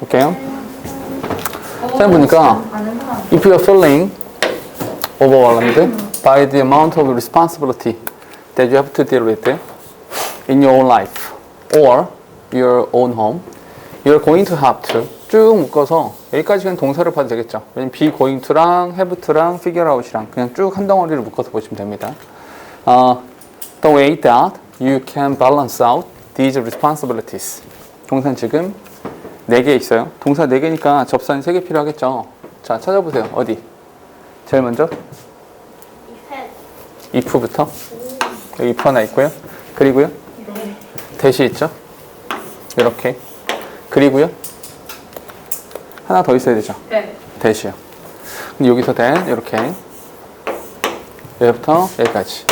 볼게요. 자, 보니까 if you are feeling overwhelmed by the amount of responsibility that you have to deal with in your own life or your own home, you're going to have to 쭉 묶어서 여기까지 그냥 동사를 봐도 되겠죠. 왜냐면 be going to랑 have to랑 figure out이랑 그냥 쭉 한 덩어리를 묶어서 보시면 됩니다. The way that you can balance out these responsibilities. 동사는 지금 4개 있어요. 동사 4개니까 접사는 3개 필요하겠죠. 자, 찾아보세요. 어디? 제일 먼저 if부터 여기 if 하나 있고요. 그리고요 대시 있죠. 이렇게. 그리고요 하나 더 있어야 되죠. 대시요. 근데 여기서 then 이렇게 여기부터 여기까지.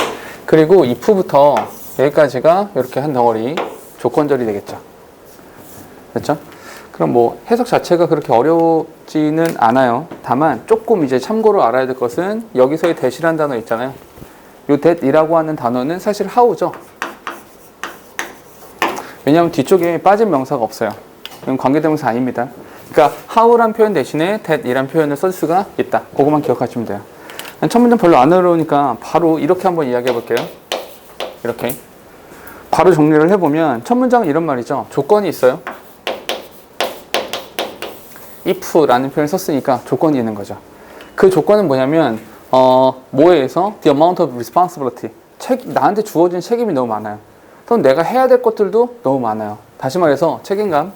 그리고 if부터 여기까지가 이렇게 한 덩어리 조건절이 되겠죠. 그렇죠? 그럼 뭐 해석 자체가 그렇게 어렵지는 않아요. 다만 조금 이제 참고로 알아야 될 것은 여기서의 that이라는 단어 있잖아요. 이 that이라고 하는 단어는 사실 how죠. 왜냐하면 뒤쪽에 빠진 명사가 없어요. 이건 관계대명사 아닙니다. 그러니까 how란 표현 대신에 that이란 표현을 쓸 수가 있다. 그것만 기억하시면 돼요. 첫 문장 별로 안 어려우니까 바로 이렇게 한번 이야기해 볼게요. 이렇게 바로 정리를 해보면 첫 문장은 이런 말이죠. 조건이 있어요. if라는 표현을 썼으니까 조건이 있는 거죠. 그 조건은 뭐냐면 뭐에 의해서 the amount of responsibility, 나한테 주어진 책임이 너무 많아요. 그럼 내가 해야 될 것들도 너무 많아요. 다시 말해서 책임감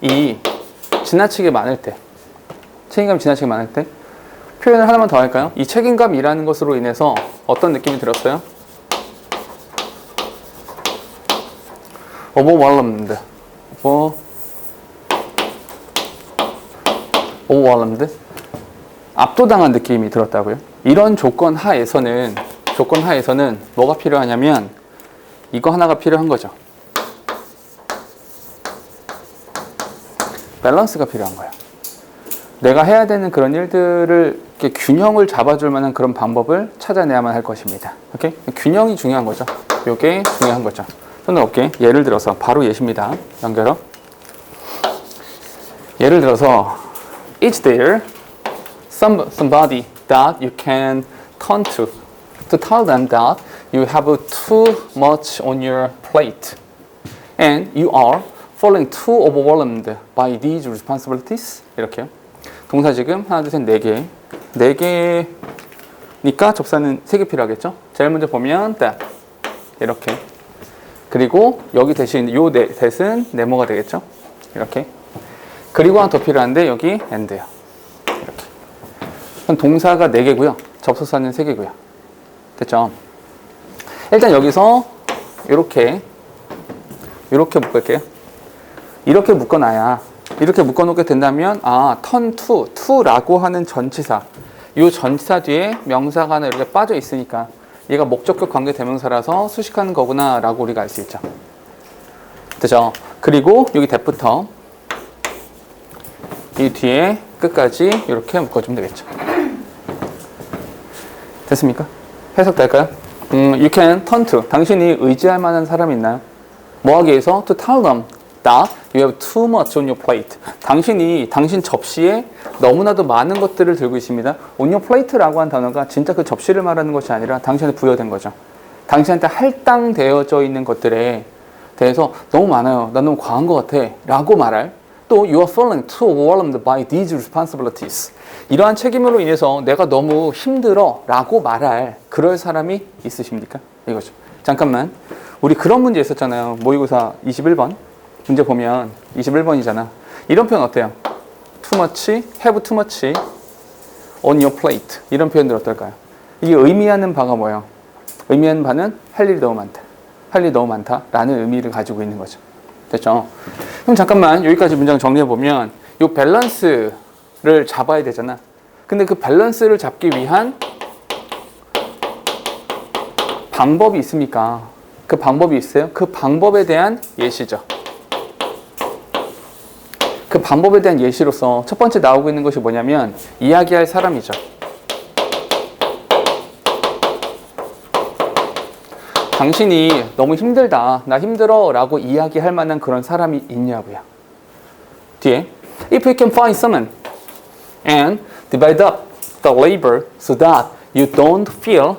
이 지나치게 많을 때, 책임감이 지나치게 많을 때 표현을 하나만 더 할까요? 이 책임감이라는 것으로 인해서 어떤 느낌이 들었어요? overwhelmed. overwhelmed. 압도당한 느낌이 들었다고요? 이런 조건 하에서는 뭐가 필요하냐면 이거 하나가 필요한 거죠. 밸런스가 필요한 거예요. 내가 해야 되는 그런 일들을 이렇게 균형을 잡아줄 만한 그런 방법을 찾아내야만 할 것입니다. 오케이? 균형이 중요한 거죠. 이게 중요한 거죠. 손을 어깨. 예를 들어서 바로 예시입니다. 연결어. 예를 들어서 is there somebody that you can turn to tell them that you have too much on your plate and you are feeling too overwhelmed by these responsibilities? 이렇게요. 동사 지금 하나, 둘, 셋, 4개. 4개니까 접사는 3개 필요하겠죠? 제일 먼저 보면 that. 이렇게. 그리고 여기 대신 요 that은 네모가 되겠죠? 이렇게. 그리고 하나 더 필요한데 여기 and요. 이렇게. 그럼 동사가 4개고요. 접속사는 3개고요. 됐죠? 일단 여기서 이렇게 묶을게요. 이렇게 묶어놔야, 이렇게 묶어놓게 된다면 turn to라고 하는 전치사, 이 전치사 뒤에 명사가 하나 이렇게 빠져 있으니까 얘가 목적격 관계 대명사라서 수식하는 거구나 라고 우리가 알 수 있죠. 그죠? 그리고 여기 that부터 이 뒤에 끝까지 이렇게 묶어주면 되겠죠. 됐습니까? 해석될까요? You can turn to. 당신이 의지할 만한 사람이 있나요? 뭐 하기 위해서? To tell them that you have too much on your plate. 당신 접시에 너무나도 많은 것들을 들고 있습니다. On your plate라고 한 단어가 진짜 그 접시를 말하는 것이 아니라 당신한테 부여된 거죠. 당신한테 할당되어져 있는 것들에 대해서 너무 많아요. 난 너무 과한 것 같아. 라고 말할. 또 you are feeling too overwhelmed by these responsibilities. 이러한 책임으로 인해서 내가 너무 힘들어 라고 말할 그럴 사람이 있으십니까? 이거죠. 잠깐만. 우리 그런 문제 있었잖아요. 모의고사 21번. 문제 보면 21번이잖아. 이런 표현 어때요? Too much, have too much on your plate. 이런 표현들 어떨까요? 이게 의미하는 바가 뭐예요? 의미하는 바는 할 일이 너무 많다. 할 일이 너무 많다. 라는 의미를 가지고 있는 거죠. 됐죠? 그럼 잠깐만 여기까지 문장 정리해보면 이 밸런스를 잡아야 되잖아. 근데 그 밸런스를 잡기 위한 방법이 있습니까? 그 방법이 있어요? 그 방법에 대한 예시죠. 그 방법에 대한 예시로서 첫 번째 나오고 있는 것이 뭐냐면 이야기할 사람이죠. 당신이 너무 힘들다, 나 힘들어 라고 이야기할 만한 그런 사람이 있냐고요. 뒤에 if you can find someone and divide up the labor so that you don't feel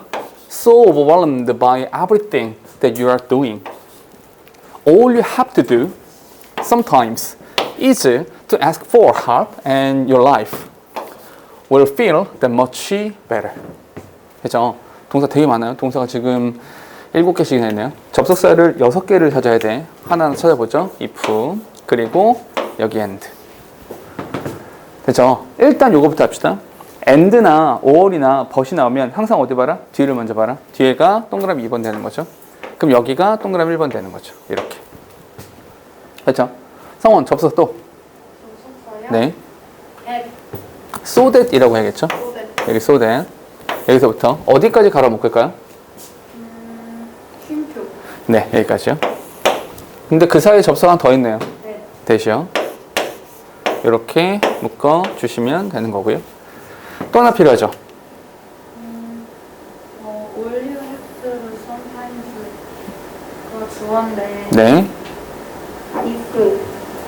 so overwhelmed by everything that you are doing. All you have to do sometimes is to ask for help and your life will feel that much better. 그죠? 동사 되게 많아요. 동사가 지금 7개씩이나 있네요. 접속사를 6개를 찾아야 돼. 하나하나 찾아보죠. if, 그리고 여기 and. 됐죠? 일단 요거부터 합시다. and나 or이나 but이 나오면 항상 어디 봐라? 뒤를 먼저 봐라. 뒤에가 동그라미 2번 되는 거죠. 그럼 여기가 동그라미 1번 되는 거죠. 이렇게. 됐죠? 성원, 접속 또. 접속사요? 네. at, so that 이라고 해야겠죠? so that. 여기 so that. 여기서부터 어디까지 갈아 묶을까요? 쉼표. 네, 여기까지요. 근데 그 사이에 접속 하나 더 있네요. 네. 대시요. 이렇게 묶어 주시면 되는 거고요. 또 하나 필요하죠. all you have to do sometimes 그거 주어인데 네. if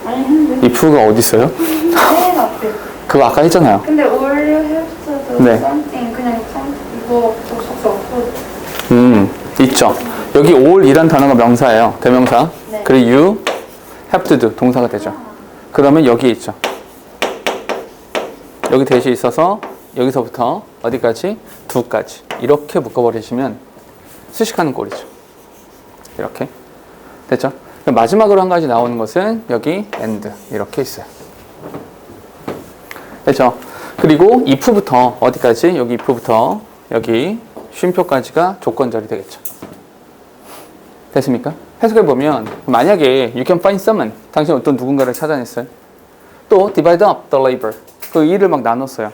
아니 했는데 if가 어디 있어요? 맨 앞에 그거 아까 했잖아요. 근데 all you have to do 네. something 그냥 이거 접속사 없고 있죠. 여기 all이란 단어가 명사예요. 대명사. 네. 그리고 you have to do 동사가 되죠. 그러면 여기 있죠. 여기 대시 있어서 여기서부터 어디까지? 두까지. 이렇게 묶어버리시면 수식하는 꼴이죠. 이렇게. 됐죠? 마지막으로 한 가지 나오는 것은 여기 and 이렇게 있어요. 됐죠? 그리고 if부터 어디까지? 여기 if부터 여기 쉼표까지가 조건절이 되겠죠. 됐습니까? 해석해보면 만약에 you can find someone 당신 어떤 누군가를 찾아냈어요. 또 divide up the labor 그 일을 막 나눴어요.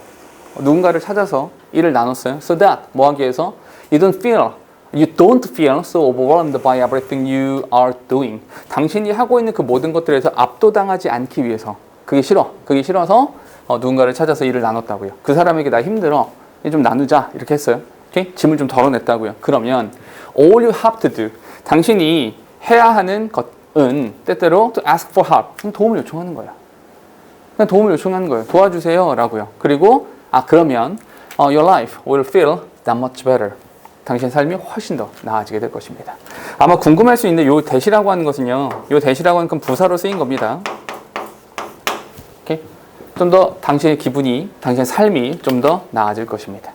누군가를 찾아서 일을 나눴어요. So that 뭐 하기 위해서 you don't feel so overwhelmed by everything you are doing. 당신이 하고 있는 그 모든 것들에서 압도당하지 않기 위해서 그게 싫어서 누군가를 찾아서 일을 나눴다고요. 그 사람에게 나 힘들어 좀 나누자 이렇게 했어요. 오케이? 짐을 좀 덜어냈다고요. 그러면 all you have to do 당신이 해야 하는 것은 때때로 to ask for help 도움을 요청하는 거야. 그냥 도움을 요청하는 거예요. 도와주세요 라고요. 그리고 그러면 your life will feel that much better. 당신의 삶이 훨씬 더 나아지게 될 것입니다. 아마 궁금할 수 있는데 요 대시라고 하는 것은요. 요 대시라고 하는 건 부사로 쓰인 겁니다. 오케이? 좀 더 당신의 기분이, 당신의 삶이 좀 더 나아질 것입니다.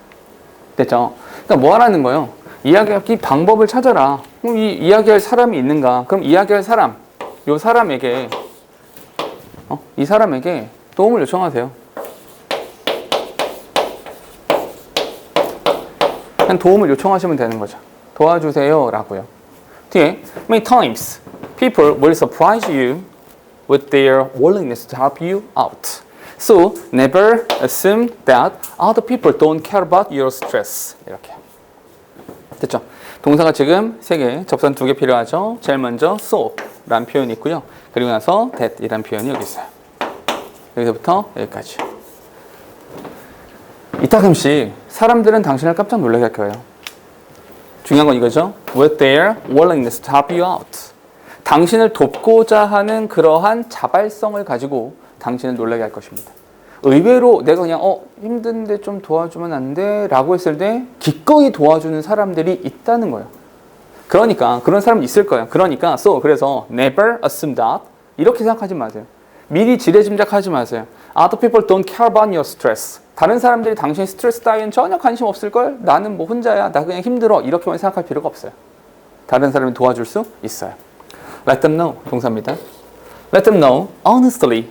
됐죠? 그러니까 뭐 하라는 거예요? 이야기하기 방법을 찾아라. 그럼 이 이야기할 사람이 있는가? 그럼 이야기할 사람, 요 사람에게 이 사람에게 도움을 요청하세요. 그냥 도움을 요청하시면 되는 거죠. 도와주세요 라고요. 뒤에 many times people will surprise you with their willingness to help you out. So never assume that other people don't care about your stress. 이렇게. 됐죠? 동사가 지금 3개, 접선 2개 필요하죠. 제일 먼저 so 라는 표현이 있고요. 그리고 나서 that 이라는 표현이 여기 있어요. 여기서부터 여기까지. 이따금씩 사람들은 당신을 깜짝 놀라게 할 거예요. 중요한 건 이거죠. With their willingness to help you out. 당신을 돕고자 하는 그러한 자발성을 가지고 당신을 놀라게 할 것입니다. 의외로 내가 그냥 힘든데 좀 도와주면 안 돼? 라고 했을 때 기꺼이 도와주는 사람들이 있다는 거예요. 그러니까 그런 사람이 있을 거예요. 그러니까 그래서 never assume that 이렇게 생각하지 마세요. 미리 지레짐작하지 마세요. Other people don't care about your stress. 다른 사람들이 당신의 스트레스 따위는 전혀 관심 없을걸? 나는 뭐 혼자야. 나 그냥 힘들어. 이렇게만 생각할 필요가 없어요. 다른 사람이 도와줄 수 있어요. Let them know. 동사입니다. Let them know honestly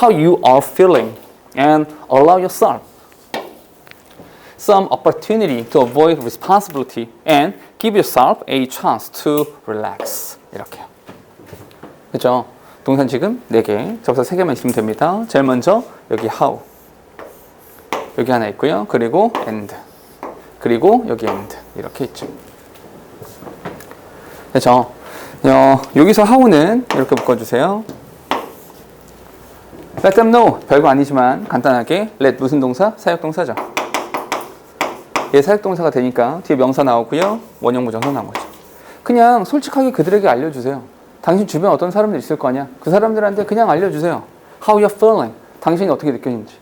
how you are feeling and allow yourself some opportunity to avoid responsibility and give yourself a chance to relax. 이렇게요. 그렇죠? 동사 지금 4개, 접사 3개만 있으면 됩니다. 제일 먼저 여기 how 여기 하나 있고요. 그리고 and 그리고 여기 and 이렇게 있죠. 그렇죠? 여기서 how는 이렇게 묶어주세요. Let them know 별거 아니지만 간단하게 let 무슨 동사? 사역동사죠. 얘 사역동사가 되니까 뒤에 명사 나오고요. 원형 부정사 나온 거죠. 그냥 솔직하게 그들에게 알려주세요. 당신 주변에 어떤 사람들 있을 거냐? 그 사람들한테 그냥 알려주세요. How you're feeling. 당신이 어떻게 느끼는지.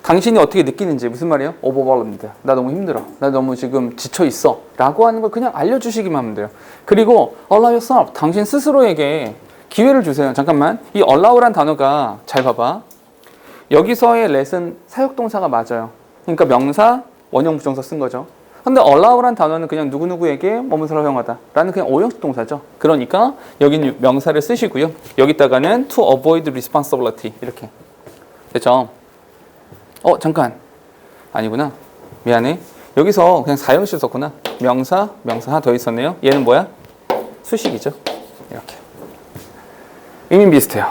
당신이 어떻게 느끼는지. 무슨 말이에요? overwhelmed. 나 너무 힘들어. 나 너무 지금 지쳐있어. 라고 하는 걸 그냥 알려주시기만 하면 돼요. 그리고 allow yourself. 당신 스스로에게 기회를 주세요. 잠깐만. 이 allow란 단어가 잘 봐봐. 여기서의 let은 사역동사가 맞아요. 그러니까 명사, 원형 부정사 쓴 거죠. 근데 allow란 단어는 그냥 누구누구에게 뭐뭐를 허용하다 라는 그냥 오형식 동사죠. 그러니까 여기는 명사를 쓰시고요. 여기다가는 to avoid responsibility 이렇게 됐죠? 잠깐 아니구나. 미안해. 여기서 그냥 사형식 썼구나. 명사, 명사 하나 더 있었네요. 얘는 뭐야? 수식이죠. 이렇게 의미 비슷해요.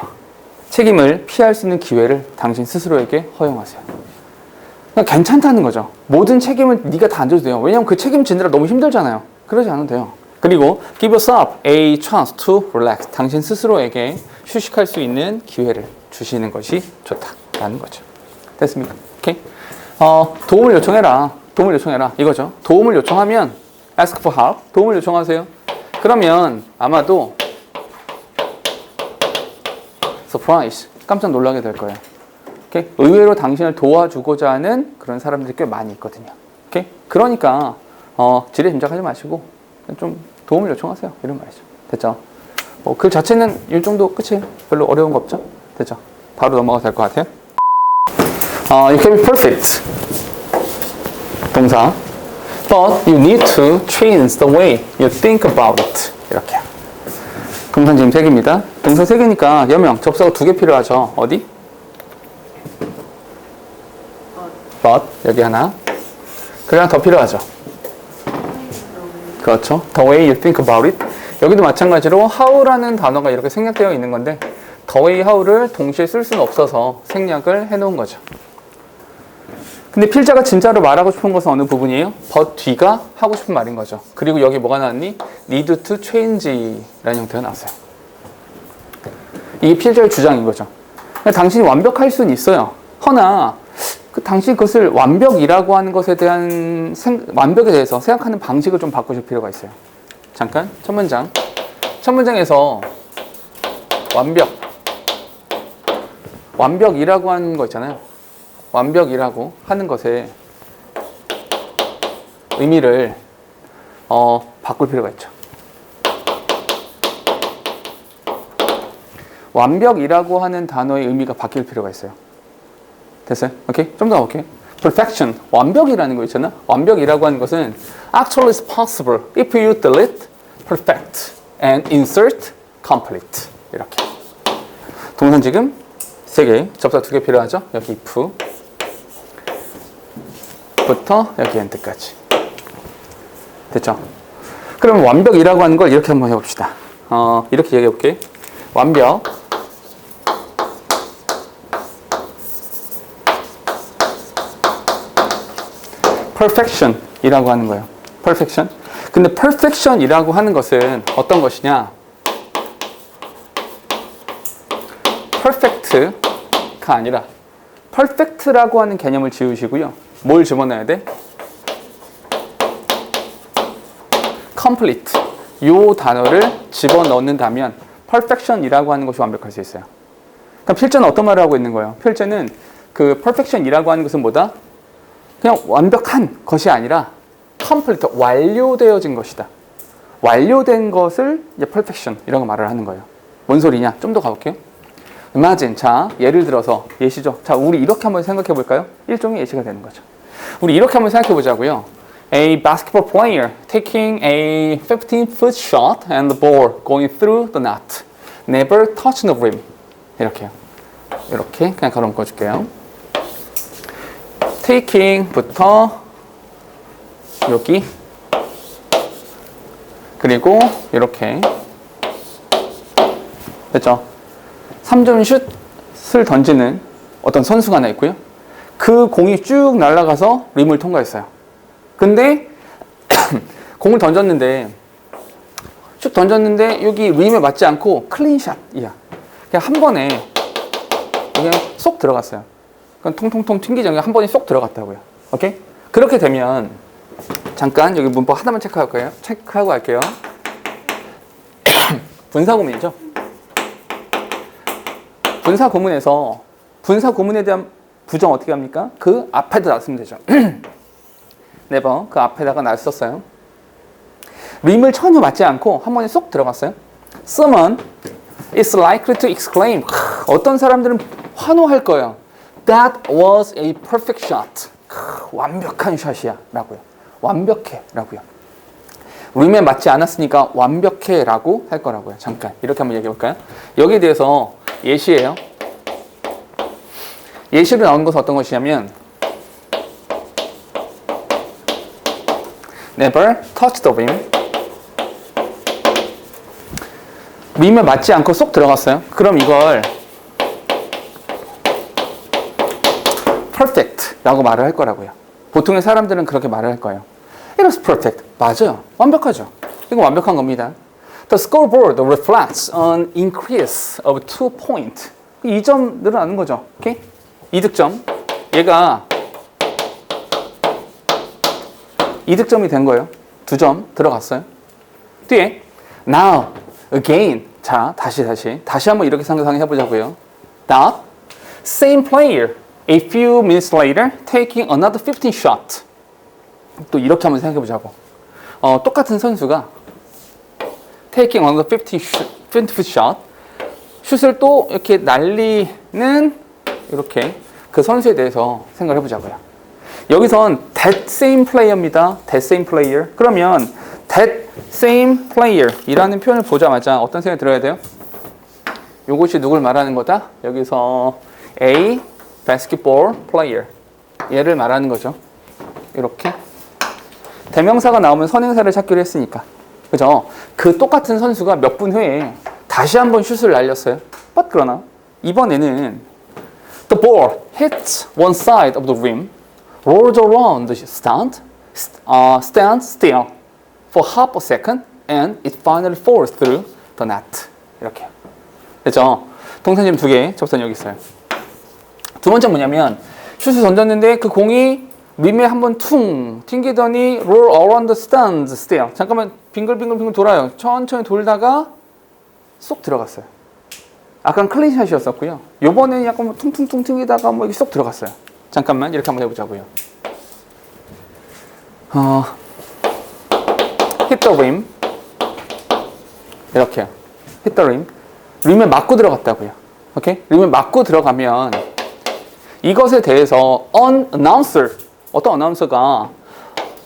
책임을 피할 수 있는 기회를 당신 스스로에게 허용하세요. 그냥 괜찮다는 거죠. 모든 책임을 네가 다 안 져도 돼요. 왜냐면 그 책임 지느라 너무 힘들잖아요. 그러지 않아도 돼요. 그리고 give yourself a chance to relax. 당신 스스로에게 휴식할 수 있는 기회를 주시는 것이 좋다라는 거죠. 됐습니까? 오케이. 도움을 요청해라. 도움을 요청해라. 이거죠. 도움을 요청하면 ask for help. 도움을 요청하세요. 그러면 아마도 surprise. 깜짝 놀라게 될 거예요. 오케이? 의외로 당신을 도와주고자 하는 그런 사람들이 꽤 많이 있거든요. 오케이? 그러니까 지레 짐작하지 마시고 좀 도움을 요청하세요. 이런 말이죠. 됐죠? 글 자체는 이 정도 끝이에요. 별로 어려운 거 없죠? 됐죠? 바로 넘어가도 될 것 같아요. You can be perfect. 동사. But you need to change the way you think about it. 이렇게. 동사 지금 3개입니다. 동사 3개니까 여명, 접사가 2개 필요하죠. 어디? but 여기 하나. 그리고 하나 더 필요하죠. 그렇죠. The way you think about it. 여기도 마찬가지로 how라는 단어가 이렇게 생략되어 있는 건데 the way how를 동시에 쓸 수는 없어서 생략을 해놓은 거죠. 근데 필자가 진짜로 말하고 싶은 것은 어느 부분이에요? but 뒤가 하고 싶은 말인 거죠. 그리고 여기 뭐가 나왔니? need to change 라는 형태가 나왔어요. 이게 필자의 주장인 거죠. 당신이 완벽할 수는 있어요. 허나 당신이 그것을 완벽이라고 하는 것에 대한 완벽에 대해서 생각하는 방식을 좀 바꾸실 필요가 있어요. 잠깐 첫 문장. 첫 문장에서 완벽이라고 하는 거 있잖아요. 완벽이라고 하는 것의 의미를 바꿀 필요가 있죠. 완벽이라고 하는 단어의 의미가 바뀔 필요가 있어요. 됐어요? 오케이? 좀 더 가볼게요. Perfection, 완벽이라는 거 있잖아. 완벽이라고 하는 것은 actually is possible if you delete perfect and insert complete. 이렇게. 동사 지금 3개, 접사 2개 필요하죠? 여기 if 부터 여기 end까지. 됐죠? 그럼 완벽이라고 하는 걸 이렇게 한번 해봅시다. 이렇게 얘기해 볼게요. 완벽. perfection 이라고 하는 거예요. perfection. 근데 perfection 이라고 하는 것은 어떤 것이냐? perfect가 아니라 perfect라고 하는 개념을 지우시고요. 뭘 집어넣어야 돼? complete. 요 단어를 집어넣는다면 perfection 이라고 하는 것이 완벽할 수 있어요. 그럼 필자는 어떤 말을 하고 있는 거예요? 필자는 그 perfection 이라고 하는 것은 뭐다? 그냥 완벽한 것이 아니라 complete, 완료되어진 것이다. 완료된 것을 이제 perfection 이런 거 말을 하는 거예요. 뭔 소리냐? 좀 더 가볼게요. imagine, 자 예를 들어서 예시죠. 자 우리 이렇게 한번 생각해 볼까요? 일종의 예시가 되는 거죠. 우리 이렇게 한번 생각해 보자고요. A basketball player taking a 15-foot shot and the ball going through the net. Never touch the rim. 이렇게요. 이렇게 그냥 가로 묶어줄게요. taking부터 여기 그리고 이렇게 됐죠? 3점 슛을 던지는 어떤 선수가 하나 있고요. 그 공이 쭉 날아가서 림을 통과했어요. 근데 공을 던졌는데 쭉 던졌는데 여기 림에 맞지 않고 클린샷이야. 그냥 한 번에 그냥 쏙 들어갔어요. 그건 통통통 튕기지 않게 한 번에 쏙 들어갔다고요. 오케이? 그렇게 되면 잠깐 여기 문법 하나만 체크할 거예요. 체크하고 할게요. 분사 구문이죠. 분사 구문에서 분사 구문에 대한 부정 어떻게 합니까? 그 앞에다 놨으면 되죠. 네번 그 앞에다가 놨었어요. 림을 전혀 맞지 않고 한 번에 쏙 들어갔어요. Someone is likely to exclaim. 어떤 사람들은 환호할 거예요. That was a perfect shot. 완벽한 샷이야 라고요. 완벽해 라고요. 림에 맞지 않았으니까 완벽해 라고 할 거라고요. 잠깐 이렇게 한번 얘기해 볼까요? 여기에 대해서 예시예요. 예시로 나온 것은 어떤 것이냐면 Never touch the rim. 림에 맞지 않고 쏙 들어갔어요. 그럼 이걸 perfect 라고 말을 할 거라고요. 보통의 사람들은 그렇게 말을 할 거예요. It was perfect. 맞아요. 완벽하죠. 이거 완벽한 겁니다. The scoreboard reflects an increase of 2 points. 2점 늘어나는 거죠. 오케이? 2득점. 얘가 2득점이 된 거예요. 2점 들어갔어요. 뒤에 now, again. 자, 다시 한번 이렇게 상상해 보자고요. That same player a few minutes later taking another 15 shot. 또 이렇게 한번 생각해 보자고. 똑같은 선수가 taking another 15 shot. 슛을 또 이렇게 날리는 이렇게 그 선수에 대해서 생각을 해보자고요. 여기선 that same player입니다. that same player. 그러면 that same player 이라는 표현을 보자마자 어떤 생각이 들어야 돼요? 이것이 누굴 말하는 거다? 여기서 a basketball player 얘를 말하는 거죠. 이렇게 대명사가 나오면 선행사를 찾기로 했으니까 그죠? 그 똑같은 선수가 몇 분 후에 다시 한번 슛을 날렸어요. but 그러나 이번에는 the ball hits one side of the rim, rolls around the stand still for half a second, and it finally falls through the net. 이렇게. 그죠? 동사님 2개, 접선 여기 있어요. 두 번째 뭐냐면 슛을 던졌는데 그 공이 림에 한번 퉁 튕기더니 roll around the stands still. 잠깐만 빙글빙글 돌아요. 천천히 돌다가 쏙 들어갔어요. 아까는 클린샷이었었고요. 요번에는 약간 뭐 퉁퉁퉁 튕기다가 뭐 이렇게 쏙 들어갔어요. 잠깐만 이렇게 한번 해보자고요. hit the rim. 이렇게요. hit the rim. 림에 맞고 들어갔다고요. 오케이? 림에 맞고 들어가면 이것에 대해서 an announcer, 어떤 어나운서가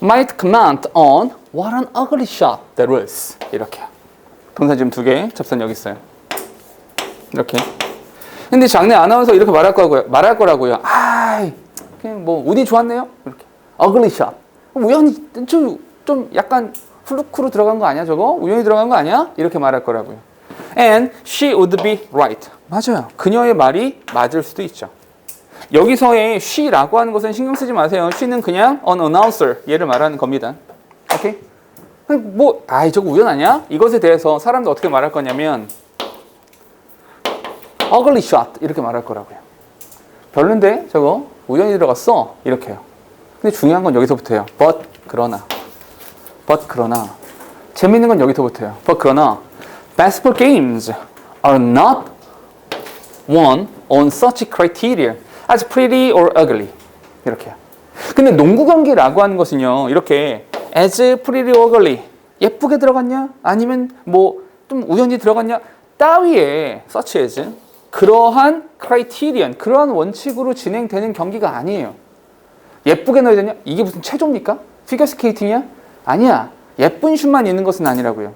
might comment on what an ugly shot that was. 이렇게요. 동사 지금 2개, 접선 여기 있어요. 이렇게. 근데 장내 아나운서 이렇게 말할 거라고요. 그냥 뭐 운이 좋았네요. 이렇게. ugly shot. 우연히 좀 약간 플루크로 들어간 거 아니야 저거? 우연히 들어간 거 아니야? 이렇게 말할 거라고요. And she would be right. 맞아요. 그녀의 말이 맞을 수도 있죠. 여기서의 she라고 하는 것은 신경 쓰지 마세요. she는 그냥 an announcer 얘를 말하는 겁니다. 오케이? 저거 우연 아니야? 이것에 대해서 사람들 어떻게 말할 거냐면 ugly shot 이렇게 말할 거라고요. 별론데 저거 우연히 들어갔어 이렇게 해요. 근데 중요한 건 여기서부터예요. but 그러나 재밌는 건 여기서부터예요. but 그러나 basketball games are not won on such criteria as pretty or ugly 이렇게요. 근데 농구 경기라고 하는 것은요 이렇게 as pretty or ugly 예쁘게 들어갔냐 아니면 뭐 좀 우연히 들어갔냐 따위에 such as 그러한 criterion 그러한 원칙으로 진행되는 경기가 아니에요. 예쁘게 넣어야 되냐? 이게 무슨 체조입니까? 피겨 스케이팅이야? 아니야. 예쁜 슛만 있는 것은 아니라고요.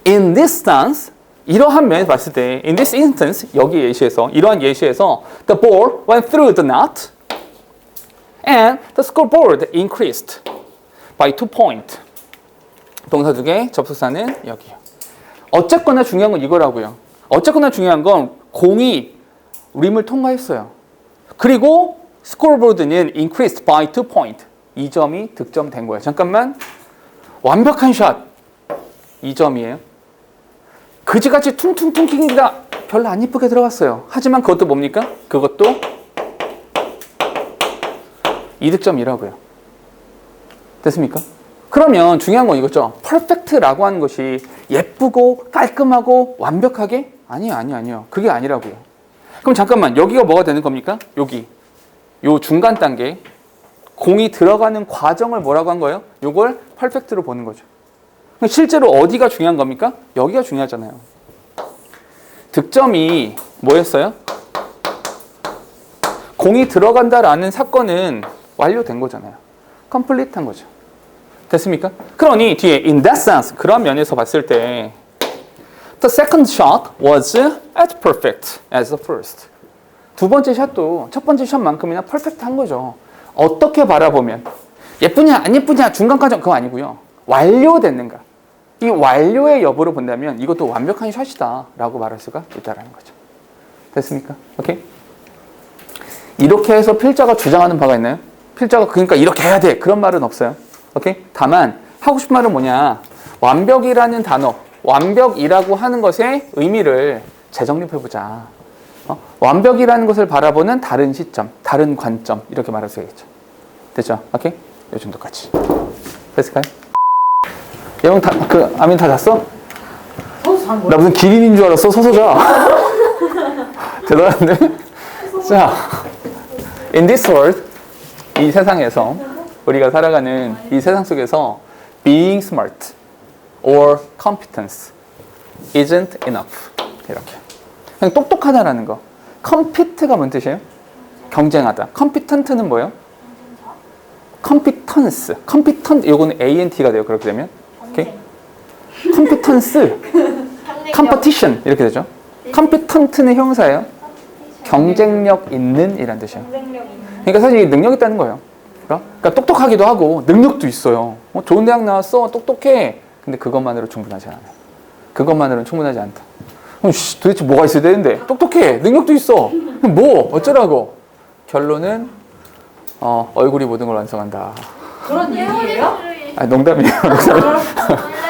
In this stance, 이러한 면에서 봤을 때, in this instance, 여기 예시에서, 이러한 예시에서, the ball went through the net, and the scoreboard increased by 2 points. 동사 2개, 접속사는 여기요. 어쨌거나 중요한 건 이거라고요. 어쨌거나 중요한 건 공이 림을 통과했어요. 그리고 스코어보드는 increased by 2 points. 2점이 득점된 거예요. 잠깐만. 완벽한 샷. 2점이에요. 그지같이 퉁퉁퉁 튀기다 별로 안 이쁘게 들어갔어요. 하지만 그것도 뭡니까? 그것도 2득점이라고요. 됐습니까? 그러면 중요한 건 이거죠. perfect라고 하는 것이 예쁘고 깔끔하고 완벽하게? 아니요. 그게 아니라고요. 그럼 잠깐만, 여기가 뭐가 되는 겁니까? 여기. 요 중간 단계. 공이 들어가는 과정을 뭐라고 한 거예요? 요걸 perfect로 보는 거죠. 실제로 어디가 중요한 겁니까? 여기가 중요하잖아요. 득점이 뭐였어요? 공이 들어간다라는 사건은 완료된 거잖아요. complete한 거죠. 됐습니까? 그러니 뒤에 in that sense 그런 면에서 봤을 때 the second shot was as perfect as the first. 두 번째 샷도 첫 번째 샷만큼이나 퍼펙트한 거죠. 어떻게 바라보면 예쁘냐 안 예쁘냐 중간 과정 그거 아니고요. 완료됐는가. 이 완료의 여부를 본다면 이것도 완벽한 샷이다 라고 말할 수가 있다는 거죠. 됐습니까? 오케이? 이렇게 해서 필자가 주장하는 바가 있나요? 필자가 그러니까 이렇게 해야 돼 그런 말은 없어요. 오케이? 다만 하고 싶은 말은 뭐냐, 완벽이라는 단어, 완벽이라고 하는 것의 의미를 재정립해보자. 완벽이라는 것을 바라보는 다른 시점, 다른 관점 이렇게 말할 수 있겠죠. 됐죠? 오케이? 요 정도까지. 됐을까요? 여러분 다, 아민 다 잤어? 나 무슨 기린인 줄 알았어. 서서 자. 대단한데? 자, in this world, 이 세상에서 우리가 살아가는 이 세상 속에서 being smart or competence isn't enough. 이렇게. 그냥 똑똑하다라는 거. compete가 뭔 뜻이에요? 경쟁하다. competent는 뭐예요? competence. competent, 요거는 ANT가 돼요. 그렇게 되면. 오케이? competence. competition. 이렇게 되죠. competent는 형사예요. 경쟁력 있는 이란 뜻이에요. 그러니까 사실 능력 있다는 거예요. 그러니까 똑똑하기도 하고 능력도 있어요. 좋은 대학 나왔어. 똑똑해. 근데 그것만으로 충분하지 않아요. 그것만으로는 충분하지 않다. 도대체 뭐가 있어야 되는데? 똑똑해. 능력도 있어. 뭐? 어쩌라고? 결론은 얼굴이 모든 걸 완성한다. 그런 얘기예요? 아, 농담이에요.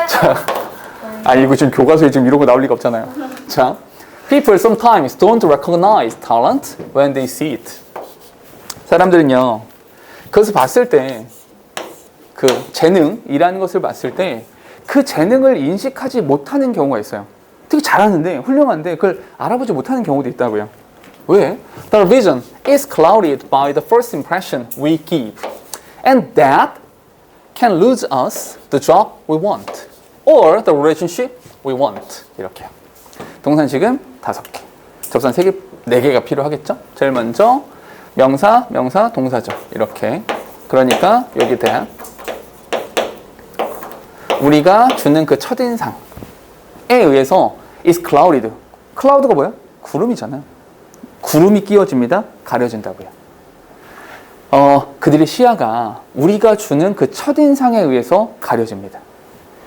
자, 이거 지금 교과서에 지금 이런 거 나올 리가 없잖아요. 자, people sometimes don't recognize talent when they see it. 사람들은요, 그것을 봤을 때, 그 재능이라는 것을 봤을 때, 그 재능을 인식하지 못하는 경우가 있어요. 되게 잘하는데, 훌륭한데, 그걸 알아보지 못하는 경우도 있다고요. 왜? The vision is clouded by the first impression we give. And that can lose us the job we want. Or the relationship we want. 이렇게요. 동사식은 5개. 접선 3개, 4개가 필요하겠죠? 제일 먼저 명사, 동사죠. 이렇게. 그러니까 여기 대한 우리가 주는 그 첫인상에 의해서 is clouded. cloud가 뭐예요? 구름이잖아요. 구름이 끼워집니다. 가려진다고요. 그들의 시야가 우리가 주는 그 첫인상에 의해서 가려집니다.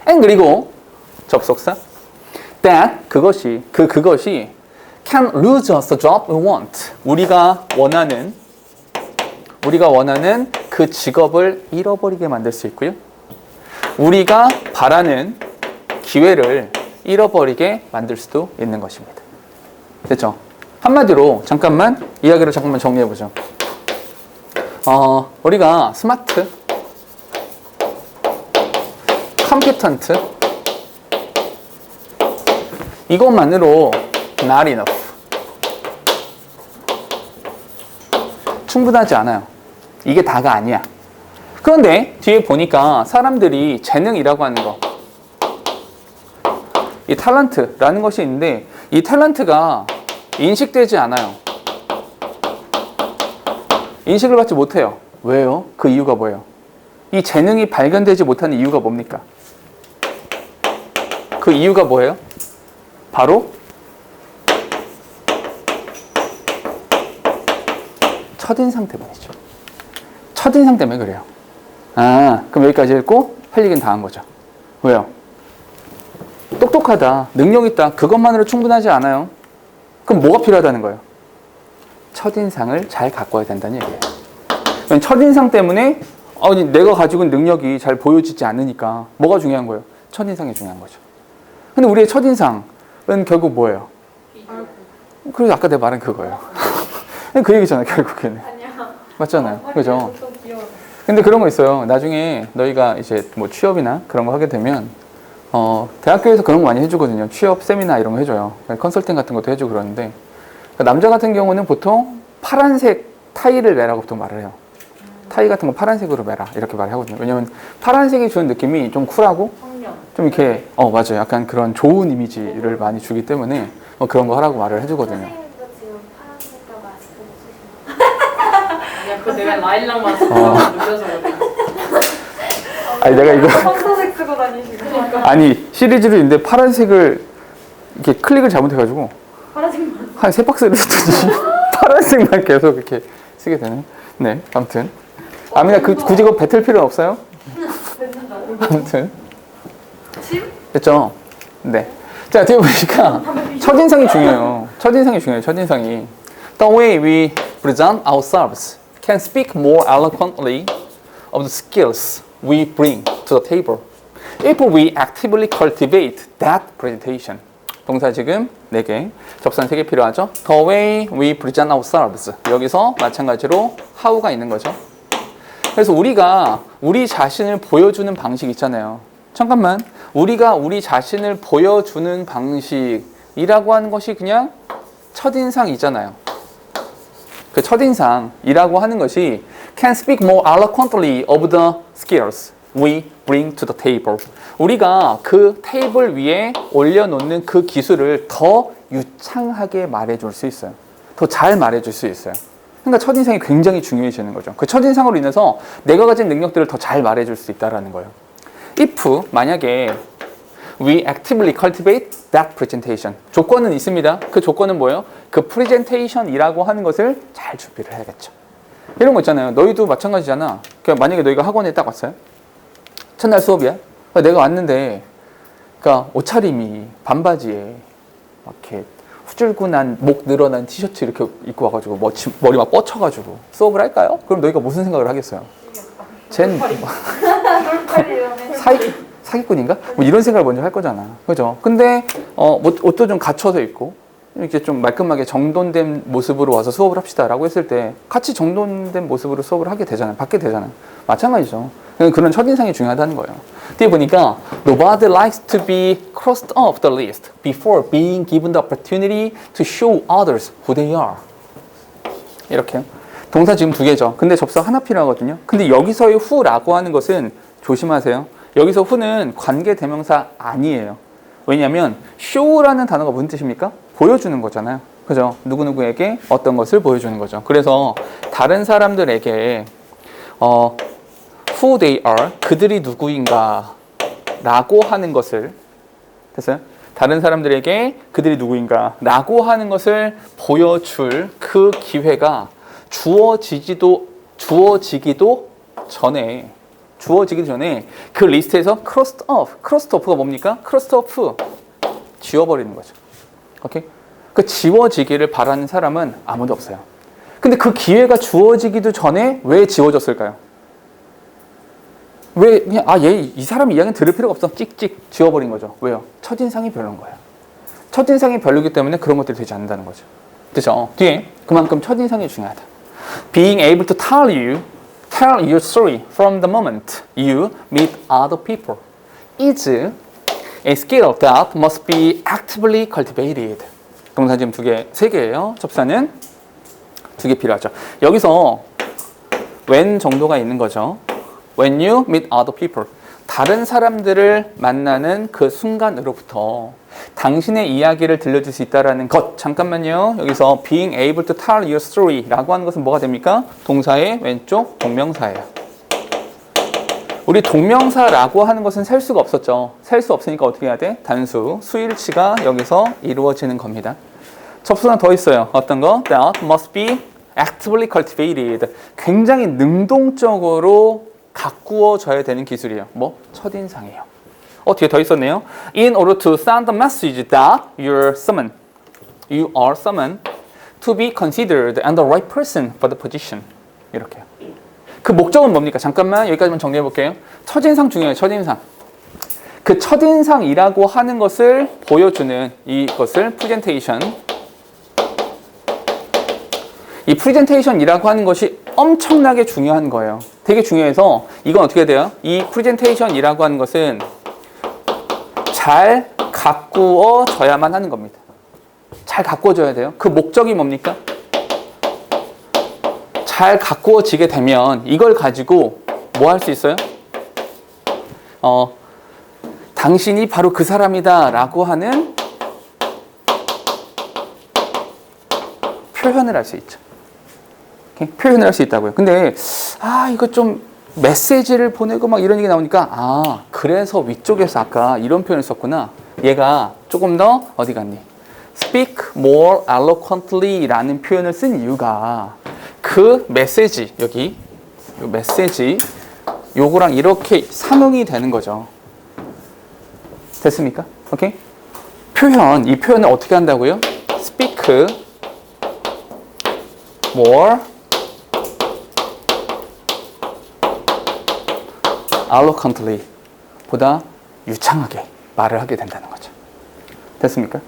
and 그리고 접속사 that 그것이 can lose us the job we want. 우리가 원하는 그 직업을 잃어버리게 만들 수 있고요. 우리가 바라는 기회를 잃어버리게 만들 수도 있는 것입니다. 됐죠? 한마디로 이야기를 잠깐만 정리해보죠. 우리가 스마트, 컴피턴트 이것만으로 not enough. 충분하지 않아요. 이게 다가 아니야. 그런데 뒤에 보니까 사람들이 재능이라고 하는 거, 이 탤런트라는 것이 있는데 이 탤런트가 인식되지 않아요. 인식을 받지 못해요. 왜요? 그 이유가 뭐예요? 이 재능이 발견되지 못하는 이유가 뭡니까? 그 이유가 뭐예요? 바로 첫인상 때문이죠. 첫인상 때문에 그래요. 그럼 여기까지 읽고 할 얘기는 다 한 거죠. 왜요? 똑똑하다, 능력 있다, 그것만으로 충분하지 않아요. 그럼 뭐가 필요하다는 거예요? 첫인상을 잘 가꿔야 된다는 얘기예요. 첫인상 때문에 내가 가지고 있는 능력이 잘 보여지지 않으니까 뭐가 중요한 거예요? 첫인상이 중요한 거죠. 근데 우리의 첫인상은 결국 뭐예요? 그래서 아까 내가 말한 그거예요. 그 얘기잖아요, 결국에는. 아니야. 맞잖아요. 그죠? 근데 그런 거 있어요. 나중에 너희가 이제 뭐 취업이나 그런 거 하게 되면 대학교에서 그런 거 많이 해주거든요. 취업 세미나 이런 거 해줘요. 컨설팅 같은 것도 해주고 그러는데 남자 같은 경우는 보통 파란색 타이를 매라고 보통 말을 해요. 타이 같은 거 파란색으로 매라 이렇게 말을 하거든요. 왜냐면 파란색이 주는 느낌이 좀 쿨하고 청년. 좀 이렇게 맞아요. 약간 그런 좋은 이미지를 많이 주기 때문에 그런 거 하라고 말을 해주거든요. 선생님도 지금 파란색깔 마스크 쓰시는 아니야, 그거 내가 라일락 마스크가 눌려서 그래. 아니 내가 이거 황소색 쓰고 다니시고. 아니 시리즈로 있는데 파란색을 이렇게 클릭을 잘못해가지고 파란색 마스크. 한 3박스를 쓰더니 파란색만 계속 이렇게 쓰게 되는. 네, 아무튼 아미나 굳이 그 뱉을 필요는 없어요. 아무튼 됐죠? 네. 자, 뒤에 보니까 첫인상이 중요해요. 첫인상이 중요해요. 첫인상이. The way we present ourselves can speak more eloquently of the skills we bring to the table if we actively cultivate that presentation. 동사 지금 4개, 접선 3개 필요하죠? The way we present ourselves. 여기서 마찬가지로 how가 있는 거죠. 그래서 우리가 우리 자신을 보여주는 방식 있잖아요. 잠깐만, 우리가 우리 자신을 보여주는 방식이라고 하는 것이 그냥 첫인상이잖아요. 그 첫인상이라고 하는 것이 can speak more eloquently of the skills we bring to the table. 우리가 그 테이블 위에 올려놓는 그 기술을 더 유창하게 말해줄 수 있어요. 더 잘 말해줄 수 있어요. 그러니까 첫인상이 굉장히 중요해지는 거죠. 그 첫인상으로 인해서 내가 가진 능력들을 더 잘 말해줄 수 있다는 거예요. If 만약에 we actively cultivate that presentation. 조건은 있습니다. 그 조건은 뭐예요? 그 presentation이라고 하는 것을 잘 준비를 해야겠죠. 이런 거 있잖아요. 너희도 마찬가지잖아. 그러니까 만약에 너희가 학원에 딱 왔어요. 첫날 수업이야. 내가 왔는데, 그러니까 옷차림이 반바지에 막 이렇게 후줄근한 목 늘어난 티셔츠 이렇게 입고 와가지고 머리 막 뻗쳐가지고 수업을 할까요? 그럼 너희가 무슨 생각을 하겠어요? 쟨 사기꾼인가? 뭐 이런 생각을 먼저 할 거잖아. 그죠? 근데 뭐 옷도 좀 갖춰서 입고 이렇게 좀 말끔하게 정돈된 모습으로 와서 수업을 합시다라고 했을 때 같이 정돈된 모습으로 수업을 하게 되잖아요. 받게 되잖아요. 마찬가지죠. 그런 첫인상이 중요하다는 거예요. 뒤에 보니까 Nobody likes to be crossed off the list before being given the opportunity to show others who they are. 이렇게요. 동사 지금 2개죠. 근데 접수 하나 필요하거든요. 근데 여기서의 who라고 하는 것은 조심하세요. 여기서 who는 관계대명사 아니에요. 왜냐하면 show라는 단어가 무슨 뜻입니까? 보여주는 거잖아요. 그죠? 누구누구에게 어떤 것을 보여주는 거죠. 그래서 다른 사람들에게 who they are, 그들이 누구인가 라고 하는 것을, 됐어요? 다른 사람들에게 그들이 누구인가 라고 하는 것을 보여줄 그 기회가 주어지기도 전에 그 리스트에서 crossed off가 뭡니까? crossed off 지워버리는 거죠. 오케이? 그 지워지기를 바라는 사람은 아무도 없어요. 근데 그 기회가 주어지기도 전에 왜 지워졌을까요? 왜 그냥 이 사람 이야기는 들을 필요가 없어. 찍찍 지워버린 거죠. 왜요? 첫인상이 별로인 거예요. 첫인상이 별로기 때문에 그런 것들이 되지 않는다는 거죠. 그렇죠? 뒤에 그만큼 첫인상이 중요하다. Being able to tell your story from the moment you meet other people is a skill that must be actively cultivated. 동사 지금 3개예요. 접사는 2개 필요하죠. 여기서 when 정도가 있는 거죠. When you meet other people. 다른 사람들을 만나는 그 순간으로부터 당신의 이야기를 들려줄 수 있다는 것. 잠깐만요. 여기서 being able to tell your story 라고 하는 것은 뭐가 됩니까? 동사의 왼쪽 동명사예요. 우리 동명사라고 하는 것은 셀 수가 없었죠. 셀 수 없으니까 어떻게 해야 돼? 단수, 수일치가 여기서 이루어지는 겁니다. 접수는 더 있어요. 어떤 거? That must be actively cultivated. 굉장히 능동적으로 가꾸어져야 되는 기술이에요. 뭐? 첫인상이에요. 뒤에 더 있었네요. In order to send the message that you are summoned to be considered and the right person for the position. 이렇게요. 그 목적은 뭡니까? 잠깐만 여기까지만 정리해 볼게요. 첫인상 중요해요. 첫인상. 그 첫인상이라고 하는 것을 보여주는 이것을 프레젠테이션. 이 프레젠테이션이라고 하는 것이 엄청나게 중요한 거예요. 되게 중요해서 이건 어떻게 돼요? 이 프레젠테이션이라고 하는 것은 잘 가꾸어져야만 하는 겁니다. 잘 가꾸어져야 돼요. 그 목적이 뭡니까? 잘 가꾸어지게 되면 이걸 가지고 뭐 할 수 있어요? 당신이 바로 그 사람이다 라고 하는 표현을 할 수 있죠. 오케이? 표현을 할 수 있다고요. 근데 이거 좀 메시지를 보내고 막 이런 얘기 나오니까 그래서 위쪽에서 아까 이런 표현을 썼구나. 얘가 조금 더 어디 갔니? Speak more eloquently 라는 표현을 쓴 이유가 그 메시지, 여기 이 메시지 요거랑 이렇게 상응이 되는 거죠. 됐습니까? 오케이? 이 표현을 어떻게 한다고요? Speak more eloquently 보다 유창하게 말을 하게 된다는 거죠. 됐습니까?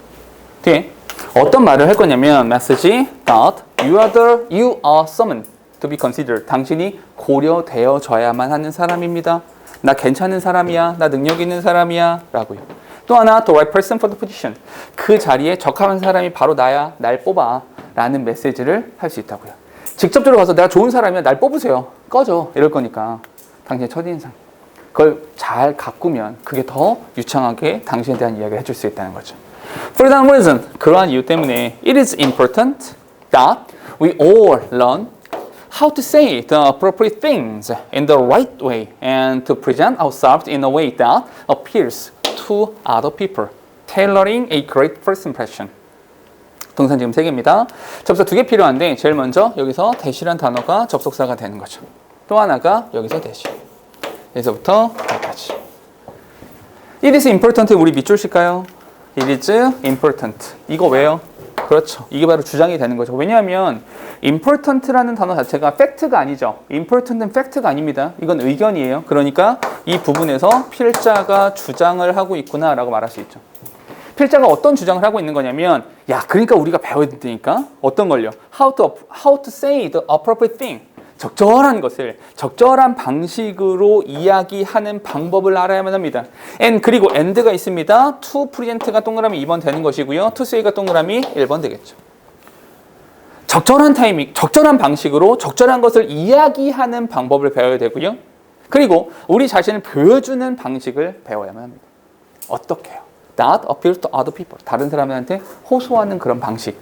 뒤에 어떤 말을 할 거냐면 message that you are summoned to be considered. 당신이 고려되어져야만 하는 사람입니다. 나 괜찮은 사람이야. 나 능력 있는 사람이야. 라고요. 또 하나 the right person for the position. 그 자리에 적합한 사람이 바로 나야. 날 뽑아. 라는 메시지를 할 수 있다고요. 직접적으로 가서 내가 좋은 사람이야. 날 뽑으세요. 꺼져. 이럴 거니까 당신의 첫인상. 그걸 잘 가꾸면 그게 더 유창하게 당신에 대한 이야기를 해줄 수 있다는 거죠. For that reason, 그러한 이유 때문에 it is important that we all learn how to say the appropriate things in the right way and to present ourselves in a way that appeals to other people, tailoring a great first impression. 동사 지금 3개입니다. 접속 2개 필요한데 제일 먼저 여기서 대시란 단어가 접속사가 되는 거죠. 또 하나가 여기서 대시. 여기서부터 여기까지. It is important 우리 밑줄 칠까요? It is important. 이거 왜요? 그렇죠. 이게 바로 주장이 되는 거죠. 왜냐하면 important라는 단어 자체가 팩트가 아니죠. important은 팩트가 아닙니다. 이건 의견이에요. 그러니까 이 부분에서 필자가 주장을 하고 있구나라고 말할 수 있죠. 필자가 어떤 주장을 하고 있는 거냐면 그러니까 우리가 배워야 되니까 어떤 걸요? How to say the appropriate thing. 적절한 것을 적절한 방식으로 이야기하는 방법을 알아야만 합니다. 그리고 and가 있습니다. to present가 동그라미 2번 되는 것이고요. to say가 동그라미 1번 되겠죠. 적절한 타이밍, 적절한 방식으로 적절한 것을 이야기하는 방법을 배워야 되고요. 그리고 우리 자신을 보여주는 방식을 배워야만 합니다. 어떻게요? That appeals to other people. 다른 사람들한테 호소하는 그런 방식.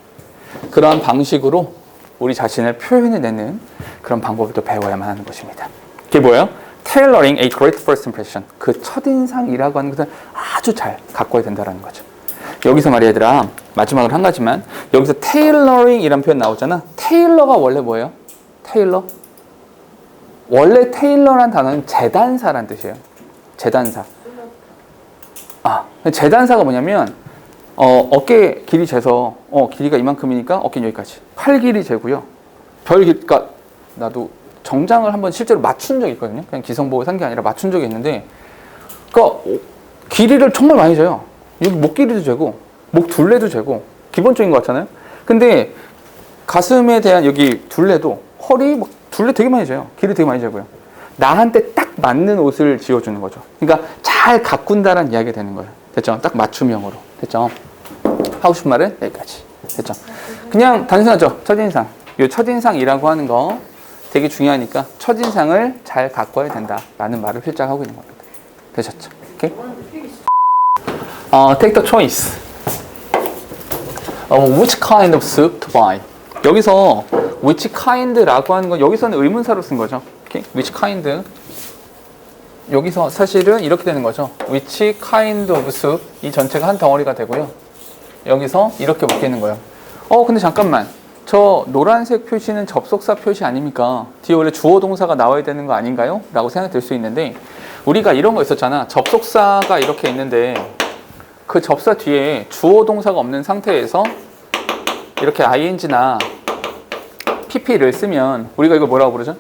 그러한 방식으로 우리 자신을 표현해내는 그런 방법을 또 배워야만 하는 것입니다. 그게 뭐예요? Tailoring a great first impression. 그 첫인상이라고 하는 것을 아주 잘 가꿔야 된다는 거죠. 여기서 말이야 얘들아, 마지막으로 한 가지만. 여기서 tailoring 이란 표현 나오잖아. 테일러가 원래 뭐예요? 테일러? 원래 테일러란 단어는 재단사란 뜻이에요. 재단사. 재단사가 뭐냐면 어깨 길이 재서 길이가 이만큼이니까 어깨는 여기까지. 팔 길이 재고요. 그러니까 나도 정장을 한번 실제로 맞춘 적이 있거든요. 그냥 기성복을 산 게 아니라 맞춘 적이 있는데 그러니까 길이를 정말 많이 재요. 여기 목 길이도 재고 목 둘레도 재고 기본적인 것 같잖아요. 근데 가슴에 대한 여기 둘레도 허리 막 둘레 되게 많이 재요. 길이 되게 많이 재고요. 나한테 딱 맞는 옷을 지어주는 거죠. 그러니까 잘 가꾼다는 이야기가 되는 거예요. 됐죠? 딱 맞춤형으로. 됐죠? 하고 싶은 말은 여기까지. 됐죠? 그냥 단순하죠? 첫인상. 이 첫인상이라고 하는 거 되게 중요하니까 첫인상을 잘 가꿔야 된다라는 말을 필자하고 있는 겁니다. 되셨죠? 오케이? Take the choice of which kind of soup to buy. 여기서 which kind라고 하는 건 여기서는 의문사로 쓴 거죠. 오케이? Which kind. 여기서 사실은 이렇게 되는 거죠. Which kind of soup. 이 전체가 한 덩어리가 되고요. 여기서 이렇게 묶이는 거예요. 근데 잠깐만. 저 노란색 표시는 접속사 표시 아닙니까? 뒤에 원래 주어 동사가 나와야 되는 거 아닌가요? 라고 생각이 들 수 있는데 우리가 이런 거 있었잖아. 접속사가 이렇게 있는데 그 접사 뒤에 주어 동사가 없는 상태에서 이렇게 ing나 pp를 쓰면 우리가 이거 뭐라고 부르죠?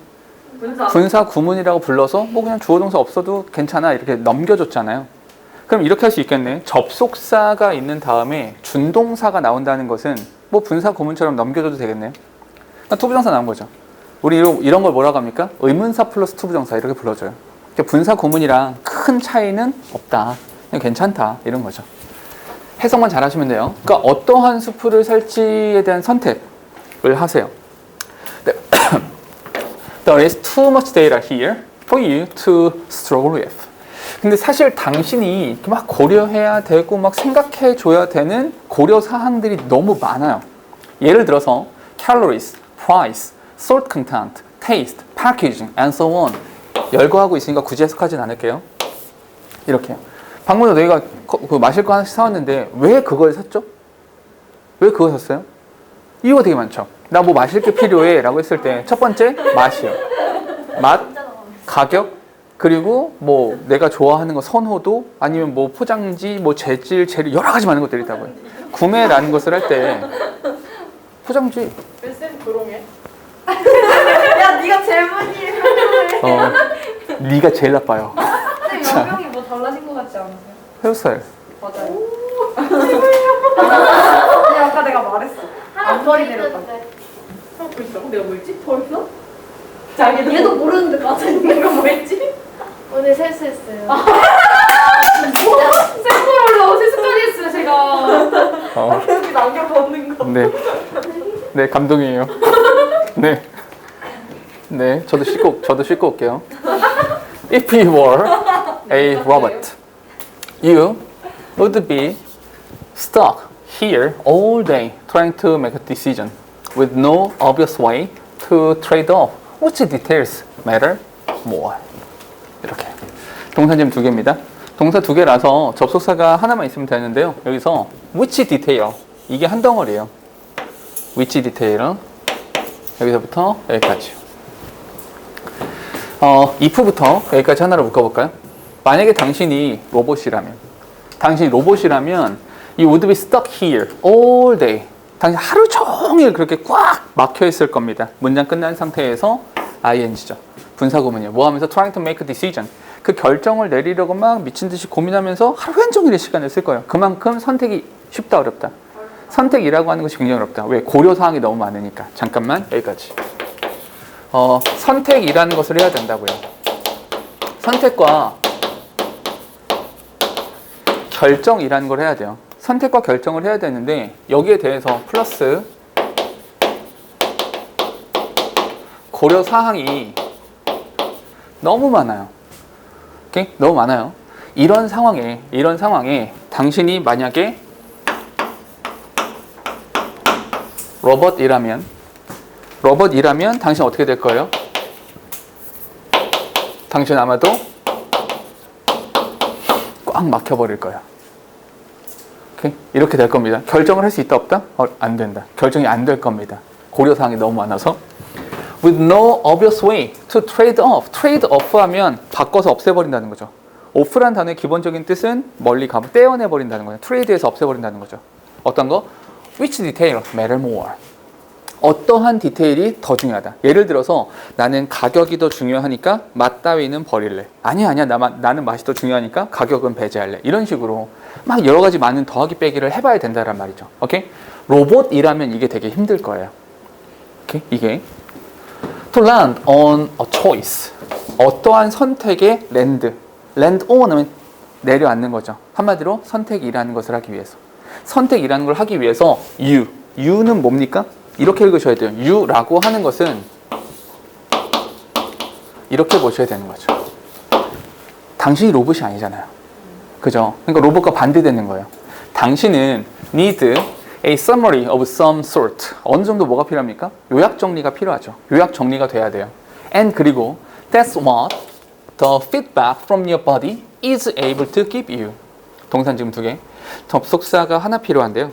분사 구문이라고 불러서 뭐 그냥 주어 동사 없어도 괜찮아 이렇게 넘겨줬잖아요. 그럼 이렇게 할 수 있겠네. 접속사가 있는 다음에 준동사가 나온다는 것은 뭐 분사 구문처럼 넘겨줘도 되겠네요. 투부정사 나온 거죠. 우리 이런 걸 뭐라고 합니까? 의문사 플러스 투부정사 이렇게 불러줘요. 그러니까 분사 구문이랑 큰 차이는 없다. 그냥 괜찮다. 이런 거죠. 해석만 잘하시면 돼요. 그러니까 어떠한 수프를 살지에 대한 선택을 하세요. There is too much data here for you to struggle with. 근데 사실 당신이 이렇게 막 고려해야 되고 막 생각해 줘야 되는 고려 사항들이 너무 많아요. 예를 들어서 calories, price, salt content, taste, packaging, and so on. 열거하고 있으니까 굳이 해석하진 않을게요. 이렇게요. 방금 전에 내가 마실 거 하나씩 사왔는데 왜 그걸 샀죠? 왜 그거 샀어요? 이유가 되게 많죠. 나 뭐 마실 게 필요해 라고 했을 때 첫 번째 맛이요. 맛, 가격, 그리고 뭐 내가 좋아하는 거 선호도, 아니면 뭐 포장지, 뭐 재질, 재료 여러 가지 많은 것들이 있다고요. 구매라는 것을 할 때 포장지. 왜 쌤 조롱해? 야, 네가 질문이 네가 제일 나빠요. 근데 영명이 뭐 달라진 것 같지 않으세요? 헤어스타일. 맞아요. 근데 아까 내가 말했어. 앞머리 내렸다. 형 벌써? 내가 뭐였지? 벌써? 얘도 모르는데 가서 있는 거 뭐였지? 오늘 세수했어요. 쌤 올라오 세수까지 했어요 제가. 여기 남겨보는 거. 네. 네, 감동이에요. 네. 네, 저도 씻고 올게요. If you were a robot, you would be stuck here all day trying to make a decision with no obvious way to trade off. Which details matter more? 이렇게. 동사 지금 2개입니다. 동사 2개라서 접속사가 하나만 있으면 되는데요. 여기서 which detail, 이게 한 덩어리예요. which detail, 여기서부터 여기까지. if부터 여기까지 하나로 묶어볼까요? 만약에 당신이 로봇이라면 you would be stuck here all day. 당신 하루 종일 그렇게 꽉 막혀 있을 겁니다. 문장 끝난 상태에서 ing죠. 분사구문이에요. 뭐 하면서 trying to make a decision. 그 결정을 내리려고 막 미친 듯이 고민하면서 하루 종일의 시간을 쓸 거예요. 그만큼 선택이 쉽다 어렵다. 선택이라고 하는 것이 굉장히 어렵다. 왜? 고려사항이 너무 많으니까. 잠깐만 여기까지. 선택이라는 것을 해야 된다고요. 선택과 결정이라는 걸 해야 돼요. 선택과 결정을 해야 되는데 여기에 대해서 플러스 고려사항이 너무 많아요. 오케이? 너무 많아요. 이런 상황에 당신이 만약에 로봇이라면 당신 어떻게 될 거예요? 당신 아마도 꽉 막혀버릴 거예요. 오케이? 이렇게 될 겁니다. 결정을 할 수 있다 없다? 안 된다. 결정이 안 될 겁니다. 고려사항이 너무 많아서. With no obvious way to trade off. trade off 하면 바꿔서 없애버린다는 거죠. off란 단어의 기본적인 뜻은 멀리 가고 떼어내버린다는 거예요. trade에서 없애버린다는 거죠. 어떤 거? Which detail matter more? 어떠한 디테일이 더 중요하다. 예를 들어서 나는 가격이 더 중요하니까 맛 따위는 버릴래. 아니야 나는 맛이 더 중요하니까 가격은 배제할래. 이런 식으로 막 여러 가지 많은 더하기 빼기를 해봐야 된다란 말이죠. 오케이? 로봇이라면 이게 되게 힘들 거예요. 오케이? 이게 to land on a choice. 어떠한 선택에 land on 하면 내려앉는 거죠. 한마디로 선택이라는 것을 하기 위해서. 선택이라는 걸 하기 위해서 you는 뭡니까? 이렇게 읽으셔야 돼요. you라고 하는 것은 이렇게 보셔야 되는 거죠. 당신이 로봇이 아니잖아요. 그죠? 그러니까 로봇과 반대되는 거예요. 당신은 need a summary of some sort. 어느 정도 뭐가 필요합니까? 요약 정리가 필요하죠. 요약 정리가 돼야 돼요. And 그리고 that's what the feedback from your body is able to give you. 동산 지금 2개. 접속사가 하나 필요한데요.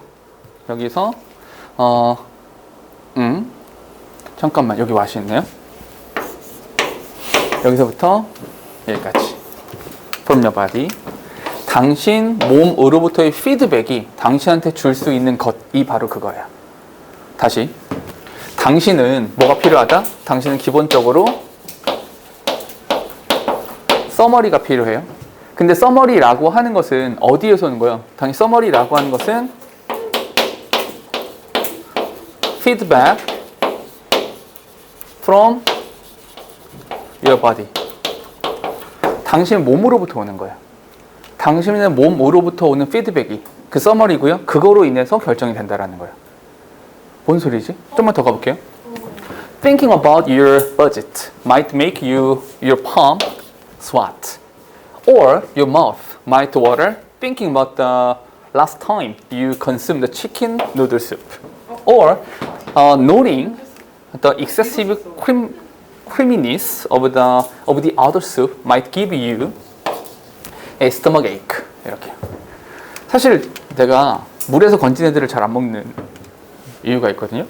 여기서 잠깐만 여기 와시 있네요. 여기서부터 여기까지. From your body. 당신 몸으로부터의 피드백이 당신한테 줄 수 있는 것이 바로 그거예요. 다시. 당신은 뭐가 필요하다? 당신은 기본적으로 서머리가 필요해요. 근데 서머리라고 하는 것은 어디에서 오는 거예요? 당신 서머리라고 하는 것은 feedback from your body. 당신의 몸으로부터 오는 거예요. 당신의 몸으로부터 오는 피드백이 그 서머리고요. 그거로 인해서 결정이 된다라는 거예요. 뭔 소리지? 좀만 더 가볼게요. Thinking about your budget might make your palm sweat, or your mouth might water thinking about the last time you consumed the chicken noodle soup, or noting the excessive creaminess of the other soup might give you a stomach ache. 이렇게. 사실 내가 물에서 건진 애들을 잘 안 먹는 이유가 있거든요.